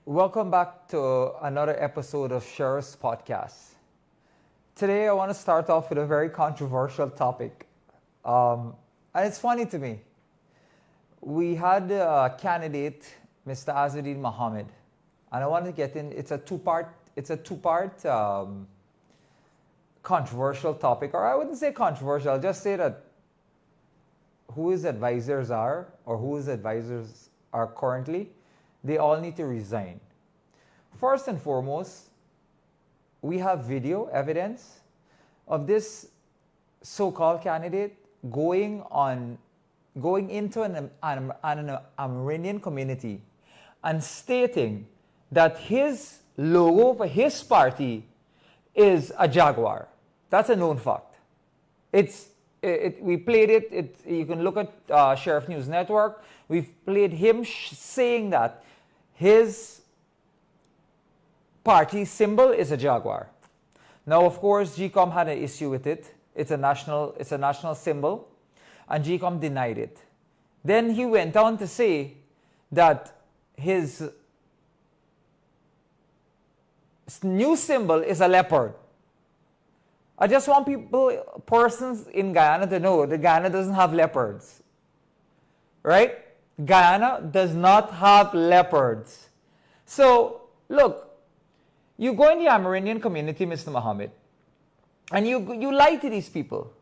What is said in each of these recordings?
Welcome back to another episode of Sheriff's Podcast. Today I want to start off with a very controversial topic. And it's funny to me. We had a candidate, Mr. Azuddin Mohammed, and I want to get in, it's a two-part controversial topic, or I wouldn't say controversial, I'll just say that who his advisors are, or who his advisors are currently, they all need to resign. First and foremost, we have video evidence of this so-called candidate going into an Amerindian community and stating that his logo for his party is a Jaguar. That's a known fact. We played it. You can look at Sheriff News Network. We've played him saying that his party symbol is a Jaguar. Now, of course, GCOM had an issue with it. It's a national symbol, and GCOM denied it. Then he went on to say that his new symbol is a leopard. I just want persons in Guyana to know that Guyana doesn't have leopards. Right? Guyana does not have leopards. So, look, you go in the Amerindian community, Mr. Mohammed, and you lie to these people.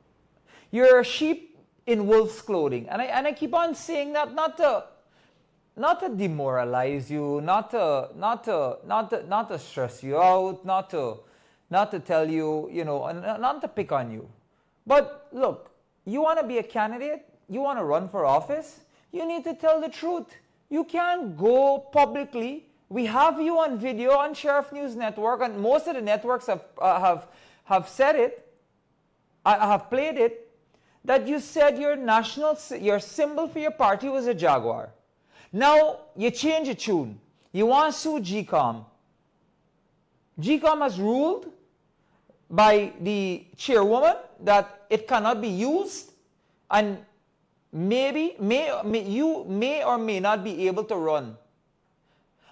You're a sheep in wolf's clothing. And I keep on saying that not to demoralize you, not to stress you out, not to tell you, not to pick on you. But look, you want to be a candidate, you want to run for office, you need to tell the truth. You can't go publicly. We have you on video on Sheriff News Network, and most of the networks have said it. I have played it, that you said your symbol for your party was a Jaguar. Now you change your tune. You want to sue GCOM. GCOM has ruled by the chairwoman that it cannot be used, and you may or may not be able to run.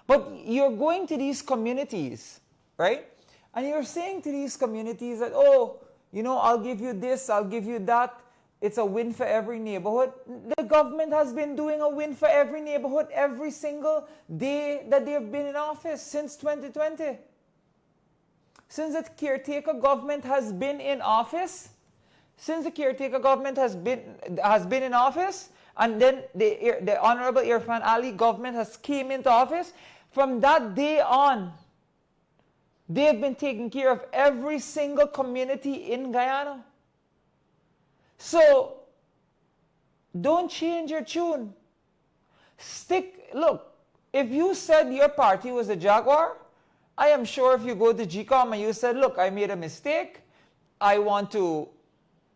But you're going to these communities, right? And you're saying to these communities that, I'll give you this, I'll give you that. It's a win for every neighborhood. The government has been doing a win for every neighborhood every single day that they've been in office since 2020. Since the caretaker government has been in office, and then the Honorable Irfan Ali government has came into office, from that day on, they've been taking care of every single community in Guyana. So, don't change your tune. Look, if you said your party was a Jaguar, I am sure if you go to GCOM and you said, look, I made a mistake, I want to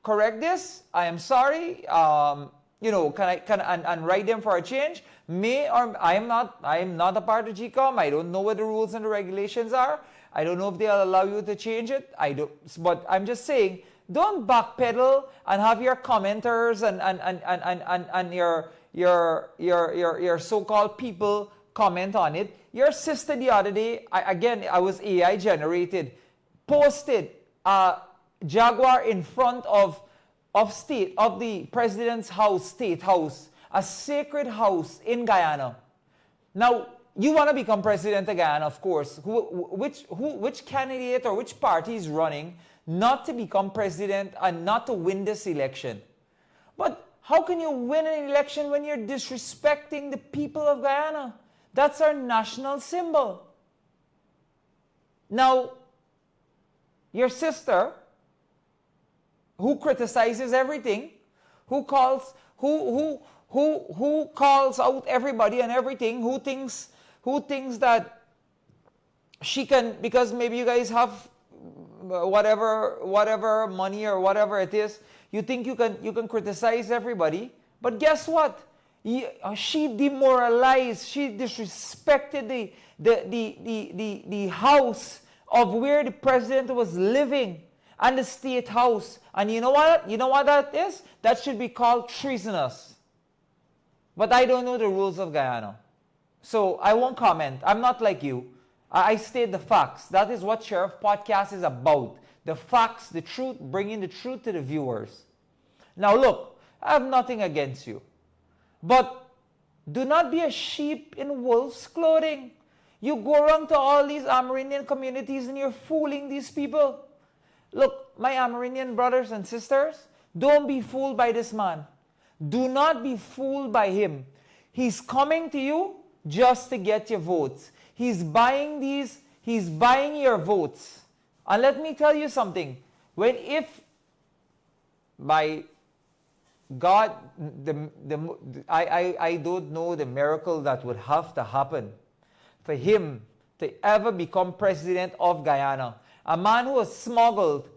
correct this, I am sorry, and write them for a change, I am not a part of GCOM, I don't know what the rules and the regulations are, I don't know if they'll allow you to change it, but I'm just saying, don't backpedal and have your commenters and your so-called people comment on it. Your sister the other day, I was AI generated, posted a Jaguar in front of the president's house, State House, a sacred house in Guyana. Now, you want to become president of Guyana, of course. Which candidate or which party is running not to become president and not to win this election? But how can you win an election when you're disrespecting the people of Guyana? That's our national symbol. Now, your sister, who criticizes everything, who calls out everybody and everything, who thinks that she can, because maybe you guys have whatever money or whatever it is, you think you can criticize everybody. But guess what? She demoralized, she disrespected the house of where the president was living, and the State House. And you know what that is? That should be called treasonous. But I don't know the rules of Guyana. So I won't comment. I'm not like you. I state the facts. That is what Sheriff Podcast is about. The facts, the truth, bringing the truth to the viewers. Now look, I have nothing against you. But do not be a sheep in wolf's clothing. You go around to all these Amerindian communities and you're fooling these people. Look, my Amerindian brothers and sisters, don't be fooled by this man. Do not be fooled by him. He's coming to you just to get your votes. He's buying your votes. And let me tell you something. If by God, I don't know the miracle that would have to happen for him to ever become president of Guyana. A man who has smuggled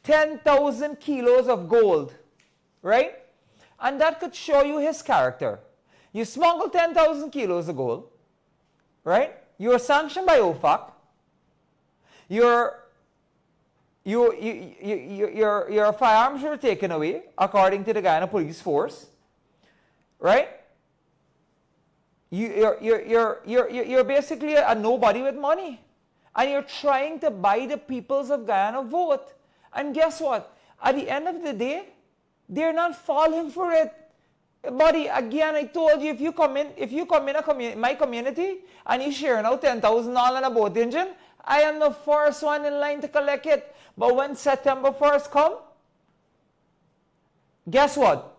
10,000 kilos of gold, right? And that could show you his character. You smuggle 10,000 kilos of gold, right? You're sanctioned by OFAC. Your firearms were taken away, according to the Guyana Police Force, right? You're basically a nobody with money. And you're trying to buy the peoples of Guyana vote. And guess what? At the end of the day, they're not falling for it. Buddy, again, I told you, if you come in my community and you share out $10,000 on a boat engine, I am the first one in line to collect it. But when September 1st come, guess what?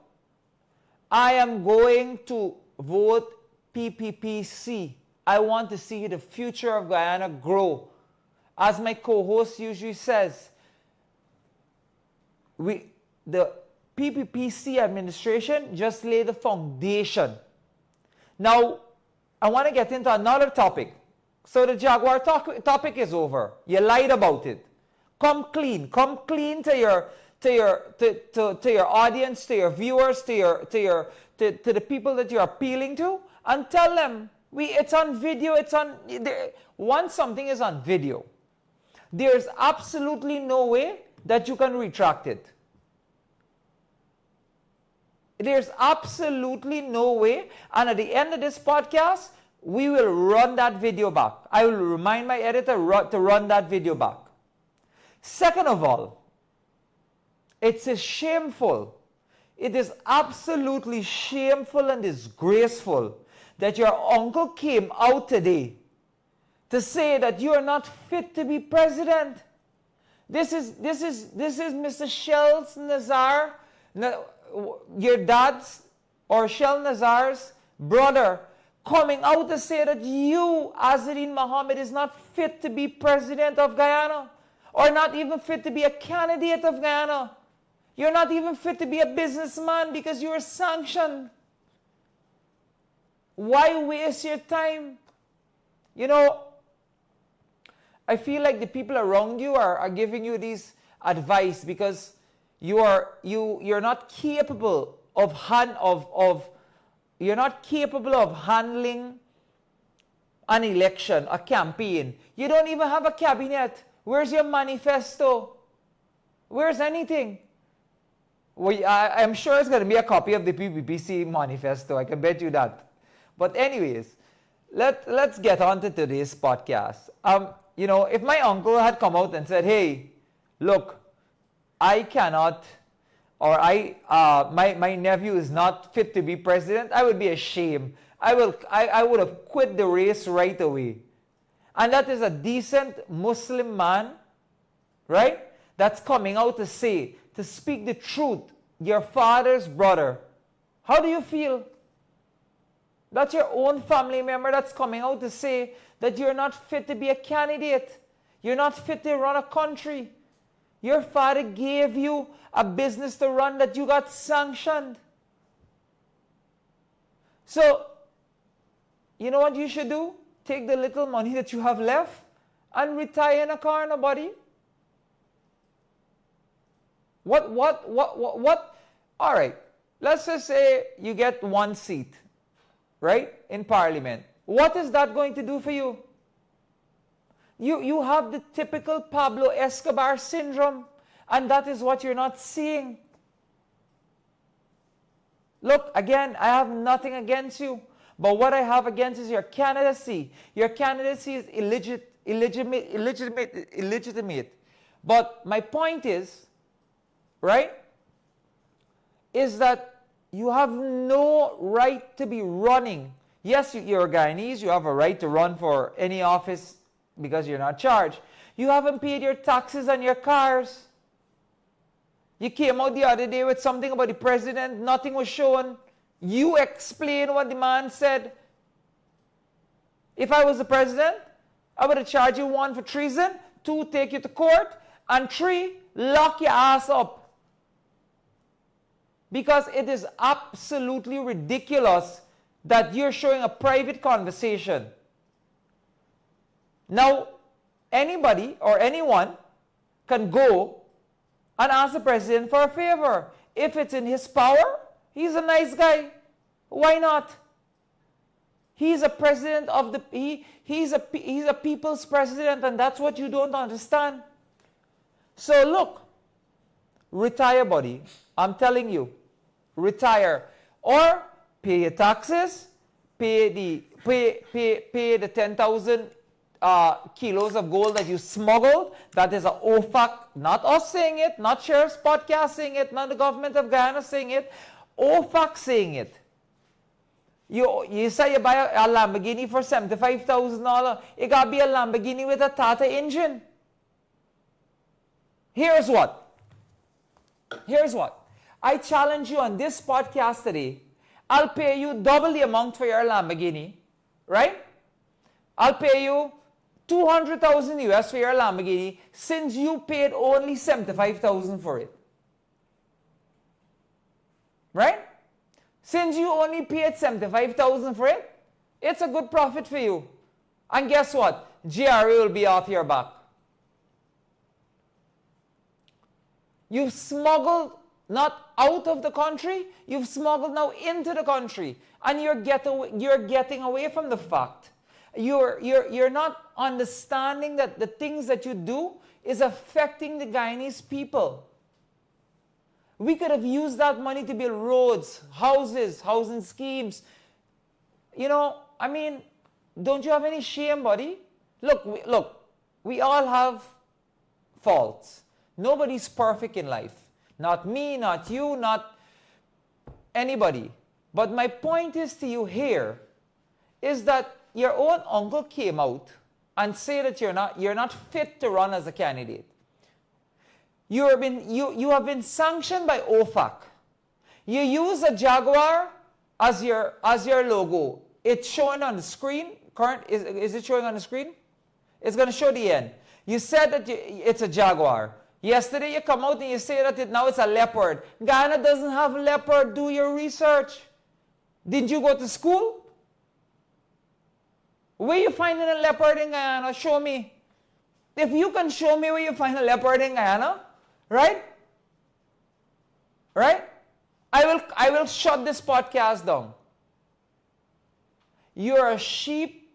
I am going to vote PPPC. I want to see the future of Guyana grow. As my co-host usually says, the PPPC administration just laid the foundation. Now, I want to get into another topic. So the Jaguar topic is over. You lied about it. Come clean. Come clean to your audience, to your viewers, to the people that you're appealing to, and tell them it's on video. Once something is on video, there's absolutely no way that you can retract it. There's absolutely no way. And at the end of this podcast, we will run that video back. I will remind my editor to run that video back. Second of all, it's shameful. It is absolutely shameful and disgraceful that your uncle came out today to say that you are not fit to be president. This is Mr. Shels Nazar, your dad's or Shel Nazar's brother, coming out to say that you, Azadin Mohammed, is not fit to be president of Guyana, or not even fit to be a candidate of Guyana. You're not even fit to be a businessman because you are sanctioned. Why waste your time? You know, I feel like the people around you are giving you these advice because you're not capable of handling an election, a campaign. You don't even have a cabinet. Where's your manifesto? Where's anything? Well, I'm sure it's going to be a copy of the PPPC manifesto. I can bet you that. But anyways, let's get on to today's podcast. You know, if my uncle had come out and said, "Hey, look, I cannot, or my nephew is not fit to be president," I would be ashamed. I would have quit the race right away. And that is a decent Muslim man, right? That's coming out to speak the truth, your father's brother. How do you feel? That's your own family member that's coming out to say that you're not fit to be a candidate. You're not fit to run a country. Your father gave you a business to run that you got sanctioned. So, you know what you should do? Take the little money that you have left and retire in a car, nobody. What? All right. Let's just say you get one seat, right, in Parliament. What is that going to do for you? You have the typical Pablo Escobar syndrome, and that is what you're not seeing. Look, again, I have nothing against you, But what I have against is your candidacy. Your candidacy is illegitimate. But my point is, right, is that you have no right to be running. Yes, you're Guyanese, you have a right to run for any office because you're not charged. You haven't paid your taxes on your cars. You came out the other day with something about the president, nothing was shown. You explain what the man said. If I was the president, I would have charged you 1 for treason, 2, take you to court, and 3, lock your ass up. Because it is absolutely ridiculous that you're showing a private conversation. Now, anybody or anyone can go and ask the president for a favor. If it's in his power, he's a nice guy. Why not? He's a president of the he's a people's president, and that's what you don't understand. So look, retire, buddy. I'm telling you, retire or pay your taxes, pay the 10,000 kilos of gold that you smuggled. That is a OFAC, not us saying it, not Sheriff's Podcast saying it, not the government of Guyana saying it, OFAC saying it. You say you buy a Lamborghini for $75,000. It got to be a Lamborghini with a Tata engine. Here's what. I challenge you on this podcast today. I'll pay you double the amount for your Lamborghini, right? I'll pay you 200,000 US for your Lamborghini since you paid only 75,000 for it. Right? Since you only paid 75,000 for it, it's a good profit for you. And guess what? GRA will be off your back. You've smuggled not out of the country, you've smuggled now into the country. And you're getting away from the fact. You're not understanding that the things that you do is affecting the Guyanese people. We could have used that money to build roads, houses, housing schemes. You know, I mean, don't you have any shame, buddy? Look, we all have faults. Nobody's perfect in life. Not me, not you, not anybody. But my point is to you here is that your own uncle came out and said that you're not fit to run as a candidate. You have been sanctioned by OFAC. You use a Jaguar as your logo. It's showing on the screen. Is it showing on the screen? It's going to show the end. You said that it's a Jaguar. Yesterday you come out and you say that now it's a leopard. Guyana doesn't have a leopard. Do your research. Didn't you go to school? Where you finding a leopard in Guyana? Show me. If you can show me where you find a leopard in Guyana, right? Right? I will shut this podcast down. You're a sheep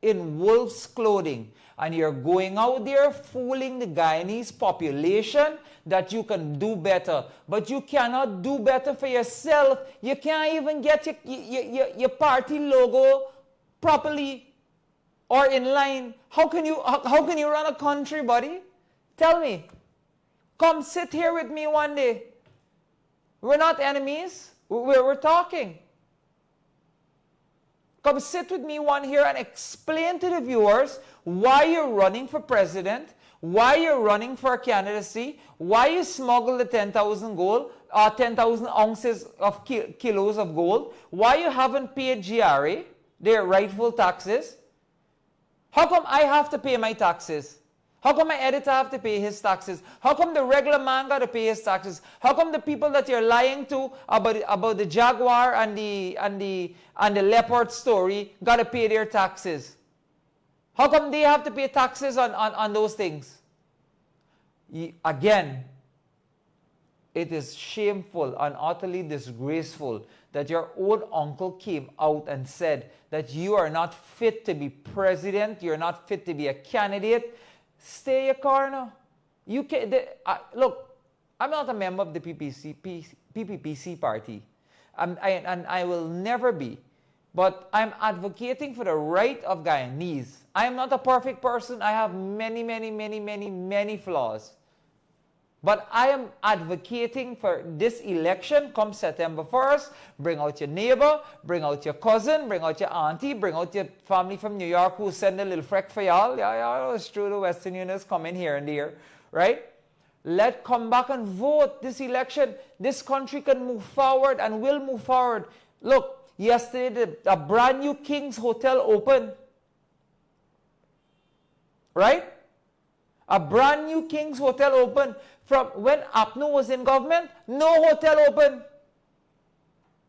in wolf's clothing, and you're going out there fooling the Guyanese population that you can do better. But you cannot do better for yourself. You can't even get your party logo properly or in line. How can you run a country, buddy? Tell me. Come sit here with me one day. We're not enemies. We're talking. Come sit with me one here and explain to the viewers why you're running for president, why you're running for a candidacy, why you smuggled the 10,000 gold, 10,000 ounces of kilos of gold, why you haven't paid GRA their rightful taxes. How come I have to pay my taxes? How come my editor have to pay his taxes? How come the regular man got to pay his taxes? How come the people that you're lying to about the Jaguar and the leopard story got to pay their taxes? How come they have to pay taxes on those things? Again, it is shameful and utterly disgraceful that your own uncle came out and said that you are not fit to be president, you're not fit to be a candidate. Stay your corner. You can look. I'm not a member of the PPPC party, and I will never be. But I'm advocating for the right of Guyanese. I am not a perfect person. I have many flaws. But I am advocating for this election come September 1st. Bring out your neighbor, bring out your cousin, bring out your auntie, bring out your family from New York who send a little freck for y'all. Yeah, it's true, the Western Unions come in here and there, right? Let's come back and vote this election. This country can move forward and will move forward. Look, yesterday a brand new King's Hotel opened, right? A brand new King's Hotel opened. From when APNU was in government, no hotel opened.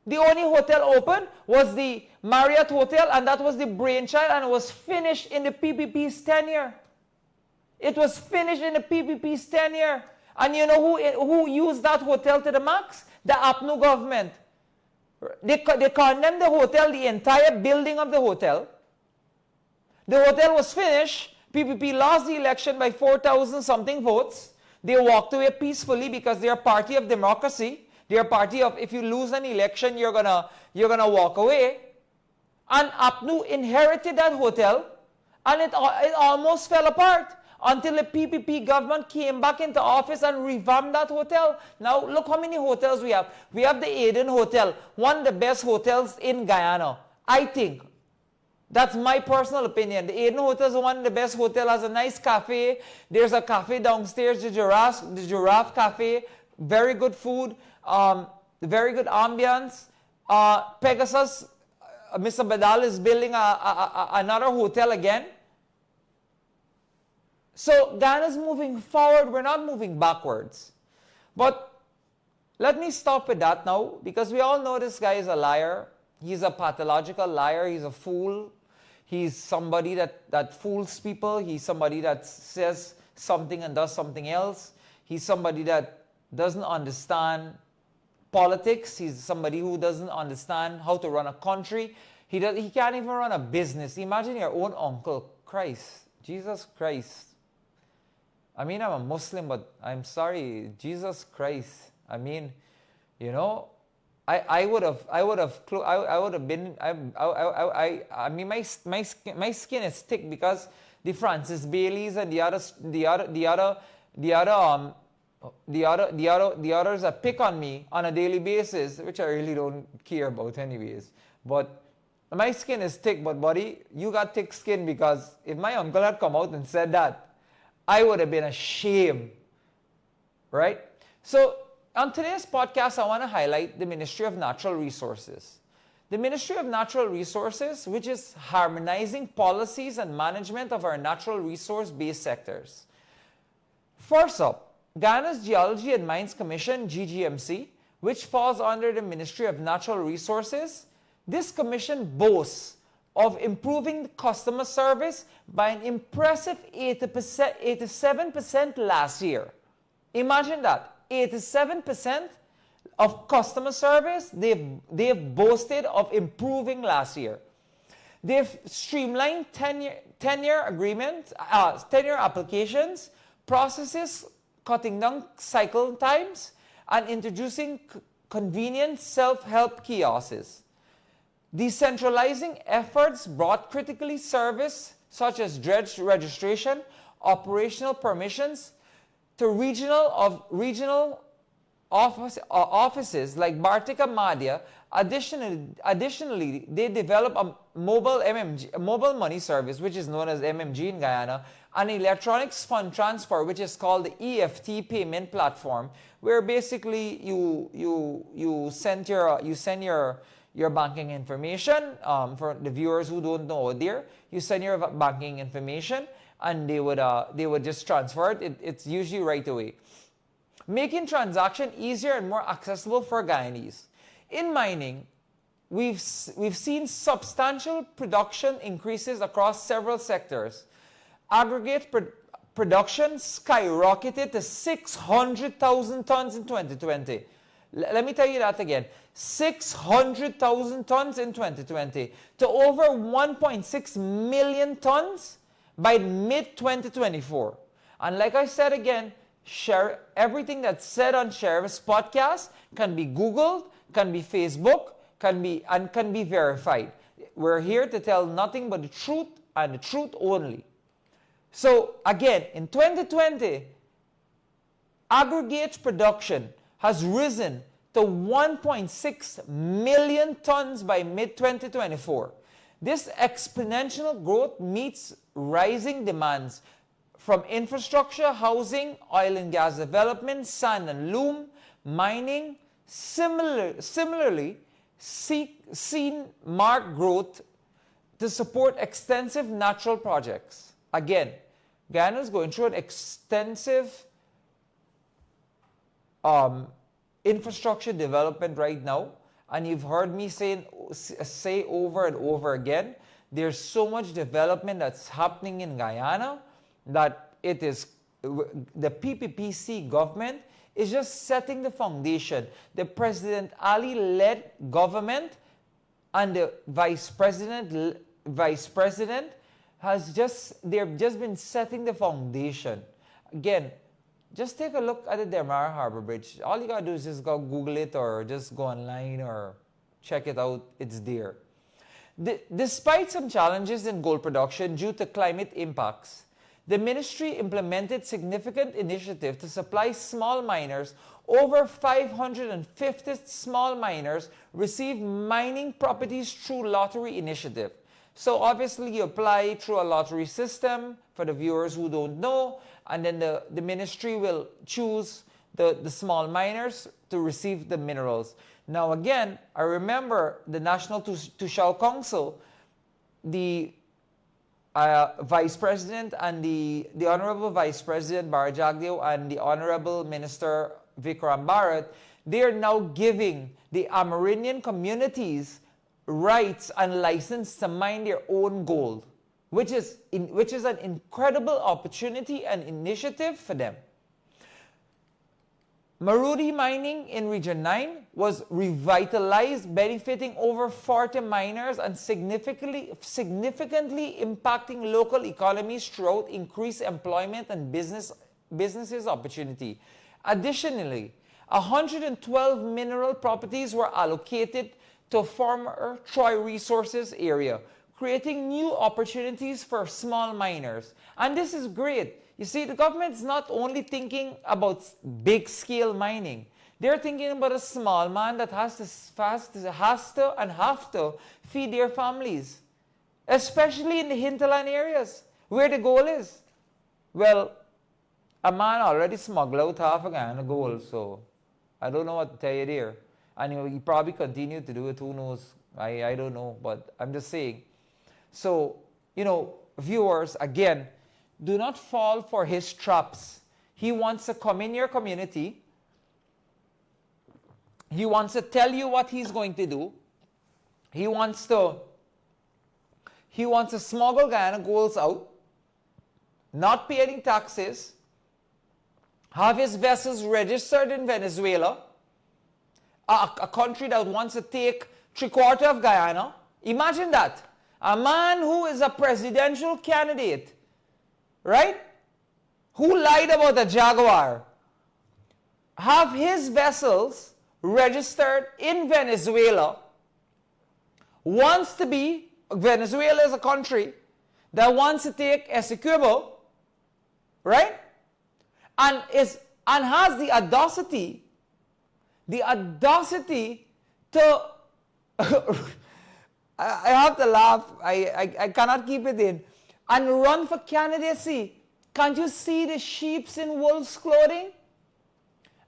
The only hotel open was the Marriott Hotel, and that was the brainchild, and it was finished in the PPP's tenure. It was finished in the PPP's tenure. And you know who used that hotel to the max? The APNU government. They condemned the hotel, the entire building of the hotel. The hotel was finished. PPP lost the election by 4,000 something votes. They walked away peacefully because they're a party of democracy. They're a party of, if you lose an election, you're gonna walk away. And APNU inherited that hotel, and it almost fell apart until the PPP government came back into office and revamped that hotel. Now, look how many hotels we have. We have the Eden Hotel, one of the best hotels in Guyana, I think. That's my personal opinion. The Eden Hotel is one of the best hotels. Has a nice cafe. There's a cafe downstairs, the Giraffe Cafe. Very good food. Very good ambience. Pegasus, Mr. Badal is building another hotel again. So Guyana's moving forward. We're not moving backwards. But let me stop with that now, because we all know this guy is a liar. He's a pathological liar. He's a fool. He's somebody that fools people. He's somebody that says something and does something else. He's somebody that doesn't understand politics. He's somebody who doesn't understand how to run a country. He can't even run a business. Imagine your own uncle. Christ. Jesus Christ. I mean, I'm a Muslim, but I'm sorry. Jesus Christ. I mean, you know, I would have been. I mean, my skin is thick because the Francis Baileys and the others that pick on me on a daily basis, which I really don't care about anyways. But my skin is thick, but buddy, you got thick skin, because if my uncle had come out and said that, I would have been ashamed, right? So on today's podcast, I want to highlight the Ministry of Natural Resources. The Ministry of Natural Resources, which is harmonizing policies and management of our natural resource-based sectors. First up, Guyana's Geology and Mines Commission, GGMC, which falls under the Ministry of Natural Resources. This commission boasts of improving customer service by an impressive 87% last year. Imagine that. 87% of customer service they've boasted of improving last year. They've streamlined 10-year agreements, 10-year applications, processes, cutting down cycle times, and introducing convenient self-help kiosks. Decentralizing efforts brought critically service such as dredge registration, operational permissions, to regional offices like Bartica Madhya. Additionally, they develop a mobile money service, which is known as MMG in Guyana, an electronic fund transfer, which is called the EFT payment platform, where basically you send your banking information. For the viewers who don't know there, you send your banking information, and they would just transfer it. It's usually right away, making transaction easier and more accessible for Guyanese. In mining, we've seen substantial production increases across several sectors. Aggregate production skyrocketed to 600,000 tons in 2020. Let me tell you that again. 600,000 tons in 2020 to over 1.6 million tons by mid-2024. And like I said again, share everything that's said on Sheriff's podcast can be Googled, can be Facebook, can be verified. we're here to tell nothing but the truth and the truth only. So again, in 2020, aggregate production has risen to 1.6 million tons by mid-2024. This exponential growth meets rising demands from infrastructure, housing, oil and gas development, sand and loam, mining. Similarly, seen marked growth to support extensive natural projects. Again, Guyana is going through an extensive infrastructure development right now, and you've heard me say over and over again, there's so much development that's happening in Guyana that it is the PPPC government is just setting the foundation. The President Ali-led government and the vice president they've just been setting the foundation. Again, just take a look at the Demerara Harbor Bridge. All you gotta do is just go Google it or just go online or check it out. It's there. Despite some challenges in gold production due to climate impacts, the ministry implemented significant initiatives to supply small miners. Over 550 small miners received mining properties through lottery initiative. So obviously you apply through a lottery system for the viewers who don't know, and then the ministry will choose the small miners to receive the minerals. Now again, I remember the National Tushao Council, the Vice President and the Honorable Vice President Barajagdeo and the Honorable Minister Vikram Bharat, they are now giving the Amerindian communities rights and license to mine their own gold, which is an incredible opportunity and initiative for them. Marudi Mining in Region 9 was revitalized, benefiting over 40 miners and significantly impacting local economies throughout increased employment and businesses opportunity. Additionally, 112 mineral properties were allocated to former Troy Resources area, creating new opportunities for small miners. And this is great. You see, the government is not only thinking about big-scale mining. They're thinking about a small man that has to feed their families, especially in the hinterland areas where the gold is. Well, a man already smuggled out half a Guyana gold, so I don't know what to tell you there. And he probably continued to do it, who knows? I don't know, but I'm just saying. So, viewers, again, do not fall for his traps. He wants to come in your community. He wants to tell you what he's going to do. He wants to smuggle Guyana golds out, not pay any taxes, have his vessels registered in Venezuela, a country that wants to take 3/4 of Guyana. Imagine that. A man who is a presidential candidate, right? Who lied about the Jaguar, have his vessels registered in Venezuela, Venezuela is a country that wants to take Essequibo, right? And has the audacity to I have to laugh. I cannot keep it in. And run for candidacy. Can't you see the sheeps in wolves' clothing?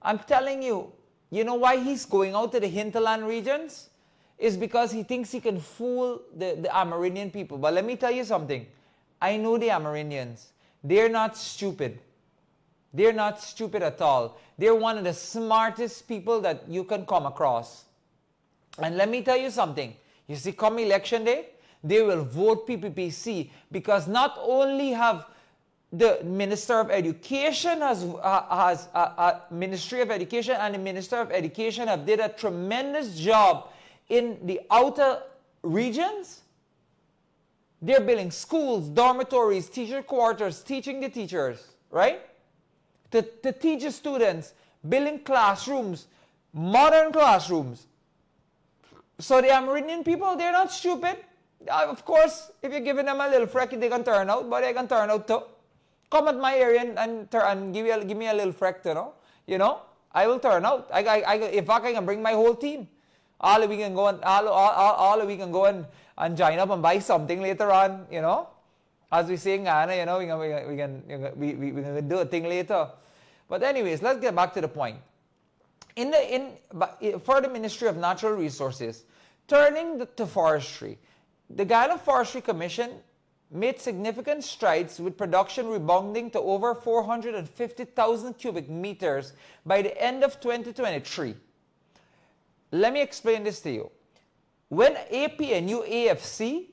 I'm telling you, you know why he's going out to the hinterland regions? It's because he thinks he can fool the Amerindian people. But let me tell you something. I know the Amerindians. They're not stupid. They're not stupid at all. They're one of the smartest people that you can come across. And let me tell you something. You see, come election day, they will vote PPPC because not only have the Minister of Education Ministry of Education and the Minister of Education have did a tremendous job in the outer regions. They're building schools, dormitories, teacher quarters, teaching the teachers, right? To teach the students, building classrooms, modern classrooms. So the Amerindian people, they're not stupid. Of course, if you're giving them a little freck, they can turn out, but they can turn out too. Come at my area and give me a little freck, you know, I will turn out. In fact, I can bring my whole team. All we can go and join up and buy something later on, you know. As we say in Guyana, you know, we can do a thing later. But anyways, let's get back to the point. For the Ministry of Natural Resources, turning to forestry, the Guyana Forestry Commission made significant strides with production rebounding to over 450,000 cubic meters by the end of 2023. Let me explain this to you. When APNU AFC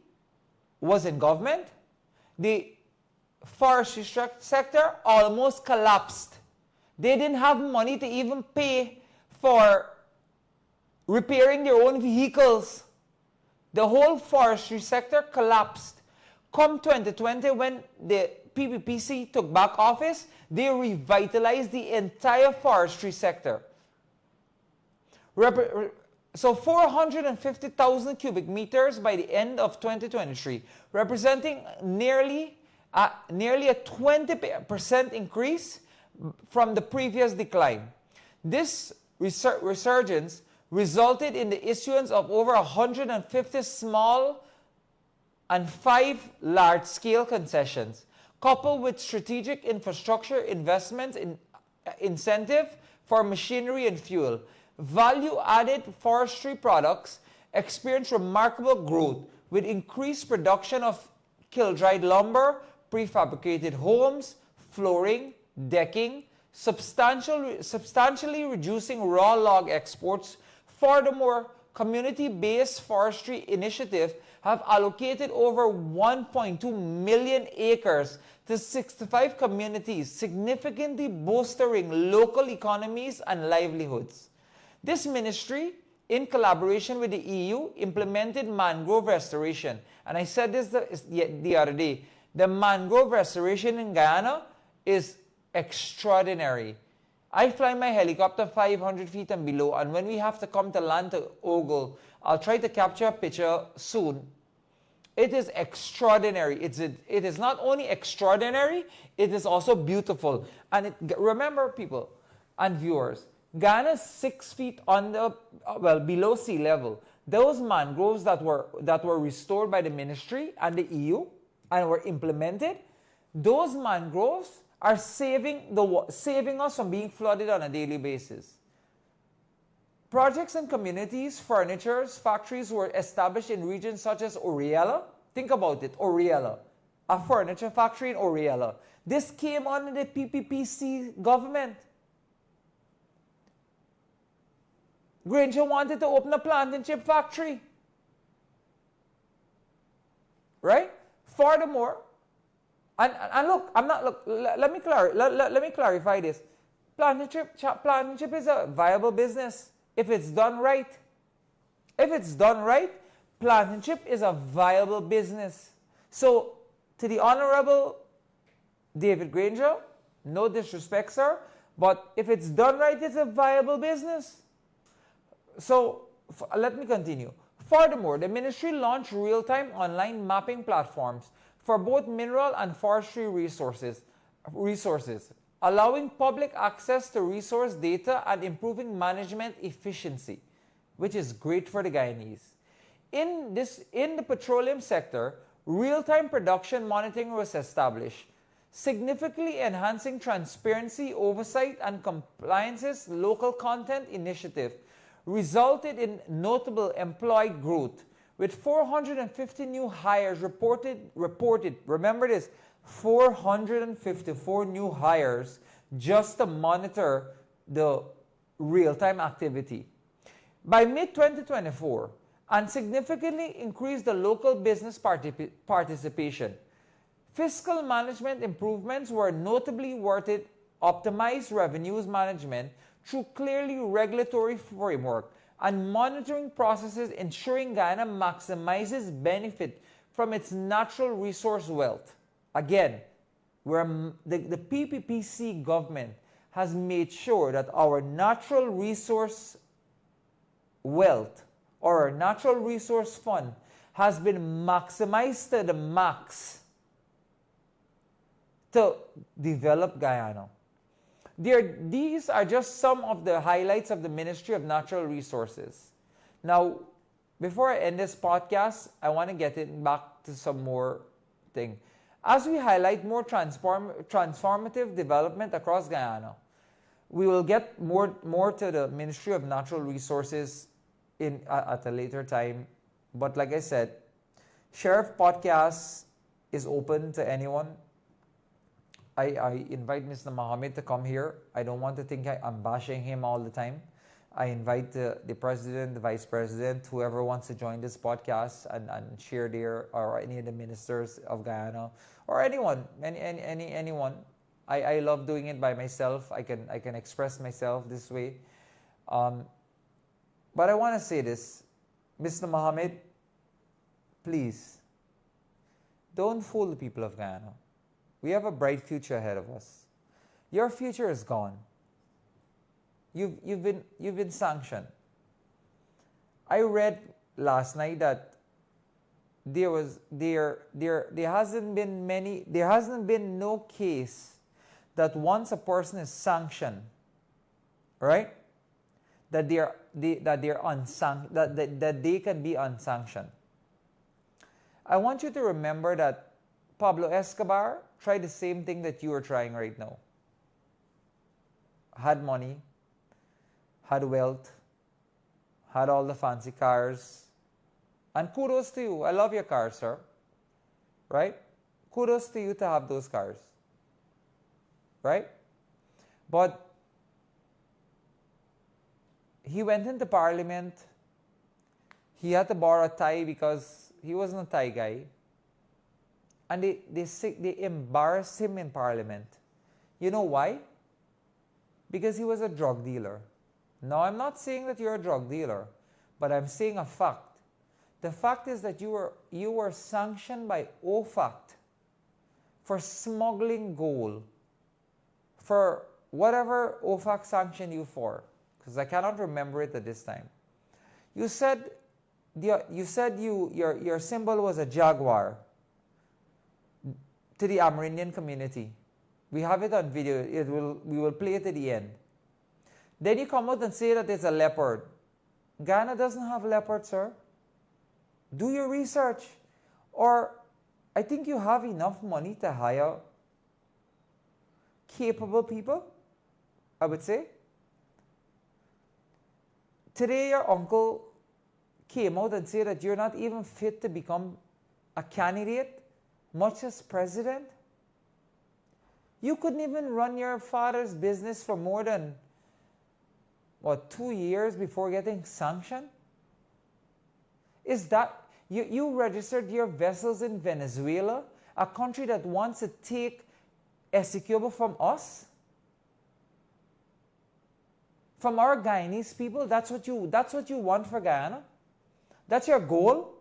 was in government, the forestry sector almost collapsed. They didn't have money to even pay for repairing their own vehicles. The whole forestry sector collapsed. Come 2020, when the PPPC took back office, they revitalized the entire forestry sector. So 450,000 cubic meters by the end of 2023, representing nearly a 20% increase from the previous decline. This resurgence resulted in the issuance of over 150 small and 5 large-scale concessions, coupled with strategic infrastructure investments in incentive for machinery and fuel. Value-added forestry products experienced remarkable growth with increased production of kiln-dried lumber, prefabricated homes, flooring, decking, substantially reducing raw log exports. Furthermore, community-based forestry initiatives have allocated over 1.2 million acres to 65 communities, significantly bolstering local economies and livelihoods. This ministry, in collaboration with the EU, implemented mangrove restoration. And I said this the other day. The mangrove restoration in Guyana is extraordinary. I fly my helicopter 500 feet and below, and when we have to come to land to ogle, I'll try to capture a picture soon. It is extraordinary. It is not only extraordinary, it is also beautiful. And remember, people and viewers, Guyana is 6 feet below sea level. Those mangroves that were restored by the ministry and the EU and were implemented, those mangroves are saving us from being flooded on a daily basis. Projects and communities, furnitures, factories were established in regions such as Oriella. Think about it, Oriella, a furniture factory in Oriella. This came under the PPPC government. Granger wanted to open a plant and chip factory. Right? Furthermore, and look, let me clarify this. Plant and chip is a viable business if it's done right. If it's done right, plant and chip is a viable business. So, to the Honorable David Granger, no disrespect, sir, but if it's done right, it's a viable business. So, let me continue. Furthermore, the ministry launched real-time online mapping platforms for both mineral and forestry resources, allowing public access to resource data and improving management efficiency, which is great for the Guyanese. In the petroleum sector, real-time production monitoring was established, significantly enhancing transparency, oversight, and compliance's local content initiative resulted in notable employee growth, with 450 new hires reported. Remember this, 454 new hires just to monitor the real-time activity. By mid-2024, and significantly increased the local business participation. Fiscal management improvements were notably worth optimized revenues management through clearly regulatory framework and monitoring processes, ensuring Guyana maximizes benefit from its natural resource wealth. Again, the PPPC government has made sure that our natural resource wealth or our natural resource fund has been maximized to the max to develop Guyana. These are just some of the highlights of the Ministry of Natural Resources. Now, before I end this podcast, I want to get it back to some more thing. As we highlight more transformative development across Guyana, we will get more to the Ministry of Natural Resources at a later time. But like I said, Sheriff Podcast is open to anyone. I invite Mr. Mohammed to come here. I don't want to think I'm bashing him all the time. I invite the president, the vice president, whoever wants to join this podcast and share their, or any of the ministers of Guyana, or anyone, anyone. I love doing it by myself. I can express myself this way. But I want to say this, Mr. Mohammed, please, don't fool the people of Guyana. We have a bright future ahead of us. Your future is gone. You've been sanctioned. I read last night that there hasn't been no case that once a person is sanctioned, right, that they can be unsanctioned. I want you to remember that Pablo Escobar tried the same thing that you are trying right now. Had money, had wealth, had all the fancy cars, and kudos to you. I love your car, sir. Right? Kudos to you to have those cars. Right? But he went into parliament. He had to borrow a tie because he wasn't a tie guy. And they embarrassed him in parliament. You know why? Because he was a drug dealer. Now, I'm not saying that you're a drug dealer, but I'm saying a fact. The fact is that you were sanctioned by OFAC for smuggling gold, for whatever OFAC sanctioned you for, because I cannot remember it at this time. You said your symbol was a Jaguar to the Amerindian community. We have it on video. We will play it at the end. Then you come out and say that it's a leopard. Guyana doesn't have leopard, sir. Do your research. Or I think you have enough money to hire capable people, I would say. Today your uncle came out and said that you're not even fit to become a candidate, much as president. You couldn't even run your father's business for more than, 2 years before getting sanctioned? Is that, you registered your vessels in Venezuela, a country that wants to take Essequibo from us? From our Guyanese people? That's what you want for Guyana? That's your goal?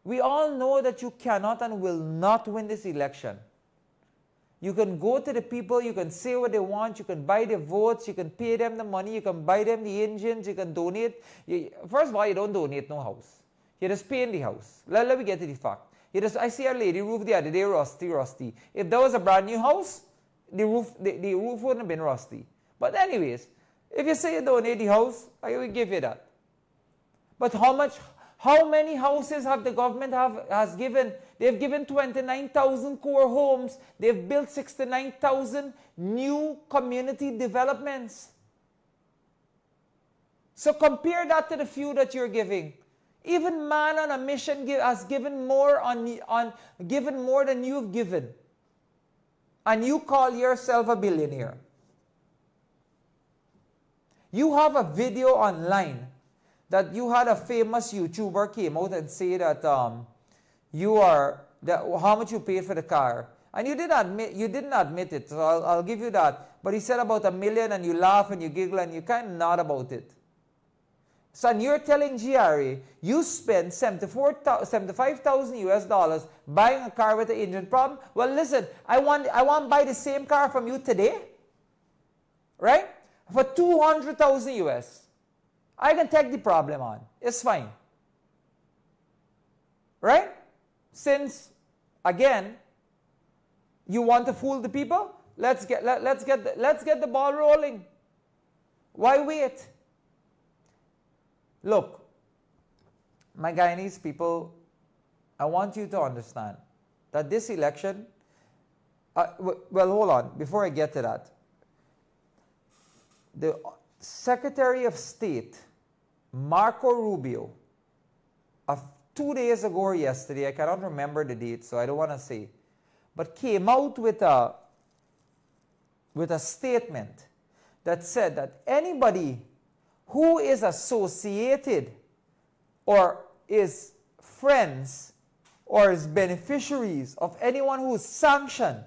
We all know that you cannot and will not win this election. You can go to the people, you can say what they want, you can buy their votes, you can pay them the money, you can buy them the engines, you can donate. First of all, you don't donate no house. You just pay in the house. Let me get to the fact. I see a lady roof the other day, rusty. If that was a brand new house, the roof wouldn't have been rusty. But anyways, if you say you donate the house, I will give you that. But how many houses have the government has given? They've given 29,000 core homes. They've built 69,000 new community developments. So compare that to the few that you're giving. Even Man on a Mission has given more given more than you've given. And you call yourself a billionaire. You have a video online that you had a famous YouTuber came out and say that how much you paid for the car. And you didn't admit it, so I'll give you that. But he said about $1 million, and you laugh and you giggle and you kind of nod about it. So and you're telling GRA you spent $75,000 US buying a car with an engine problem. Well, listen, I want to buy the same car from you today, right? For $200,000 US. I can take the problem on. It's fine. right? Since, again, you want to fool the people, let's get the ball rolling. Why wait? Look, my Guyanese people, I want you to understand that this election, well, hold on, before I get to that. The Secretary of State, Marco Rubio, 2 days ago or yesterday, I cannot remember the date, so I don't want to say, but came out with a statement that said that anybody who is associated or is friends or is beneficiaries of anyone who is sanctioned,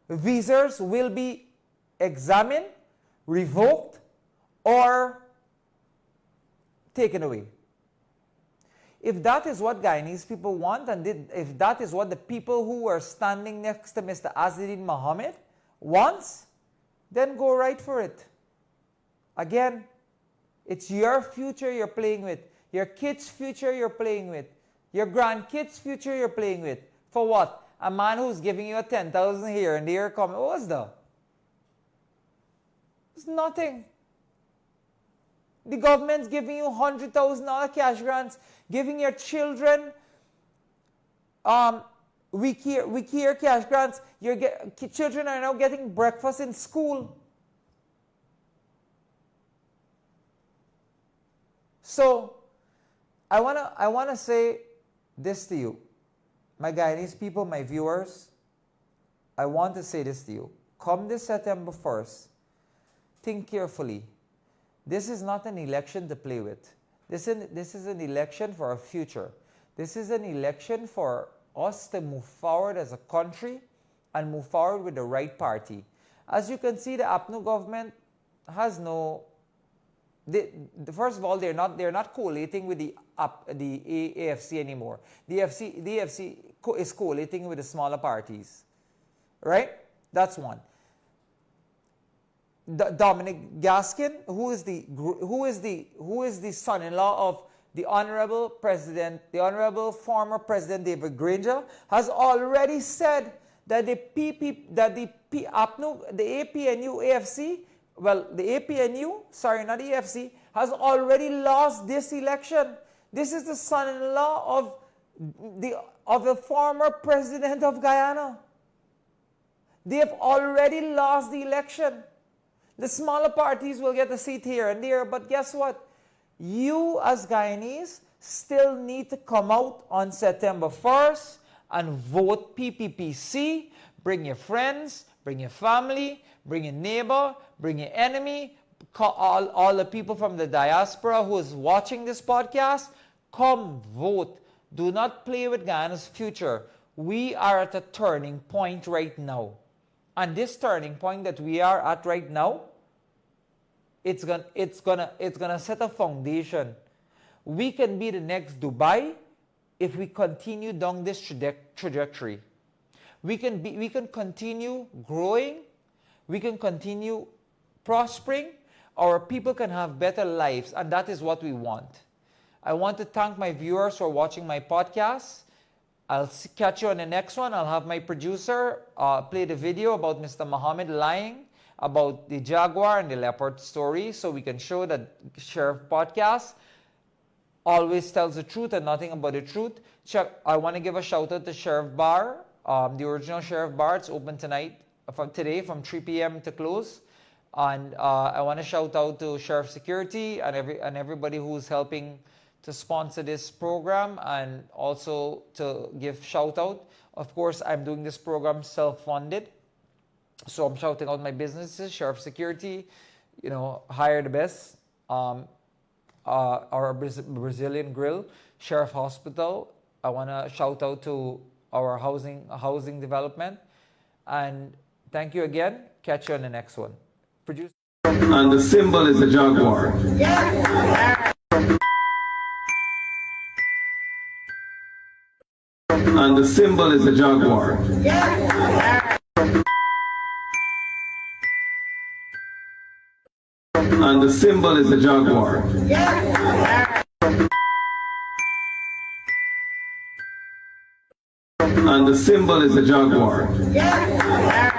visas will be examined, revoked, or taken away. If that is what Guyanese people want, and if that is what the people who are standing next to Mr. Azzedine Mohammed wants, then go right for it. Again, it's your future you're playing with. Your kids' future you're playing with. Your grandkids' future you're playing with. For what? A man who's giving you a 10,000 here and there comment. What was that? It's nothing. The government's giving you $100,000 cash grants, giving your children week-year cash grants. Children are now getting breakfast in school. So, I wanna say this to you, my Guyanese people, my viewers. I want to say this to you. Come this September 1st, think carefully. This is not an election to play with. This is an election for our future. This is an election for us to move forward as a country and move forward with the right party. As you can see, the APNU government has no... first of all, they're not collating with the AFC anymore. The AFC is collating with the smaller parties, right? That's one. Dominic Gaskin, who is the son-in-law of the honorable former President David Granger, has already said that the APNU AFC. Well, the APNU, sorry, not EFC, has already lost this election. This is the son-in-law of the former president of Guyana. They have already lost the election. The smaller parties will get a seat here and there, but guess what? You as Guyanese still need to come out on September 1st and vote PPPC. Bring your friends, bring your family, bring your neighbor, bring your enemy, call all the people from the diaspora who is watching this podcast. Come vote. Do not play with Guyana's future. We are at a turning point right now. And this turning point that we are at right now, it's gonna set a foundation. We can be the next Dubai if we continue down this trajectory. We can continue growing. We can continue prospering. Our people can have better lives, and that is what we want. I want to thank my viewers for watching my podcast. I'll catch you on the next one. I'll have my producer play the video about Mr. Mohammed lying about the Jaguar and the leopard story, so we can show that Sheriff Podcast always tells the truth and nothing but the truth. I want to give a shout out to Sheriff Bar, the original Sheriff Bar. It's open today from 3 p.m. to close. And I want to shout out to Sheriff Security and everybody who's helping to sponsor this program, and also to give shout out. Of course, I'm doing this program self-funded, so I'm shouting out my businesses. Sheriff Security, hire the best. Our Brazilian Grill, Sheriff Hospital. I want to shout out to our housing development, and thank you again. Catch you on the next one. Producer. And the symbol is the Jaguar. And the symbol is the Jaguar. And the symbol is the Jaguar. And the symbol is the Jaguar. Yes.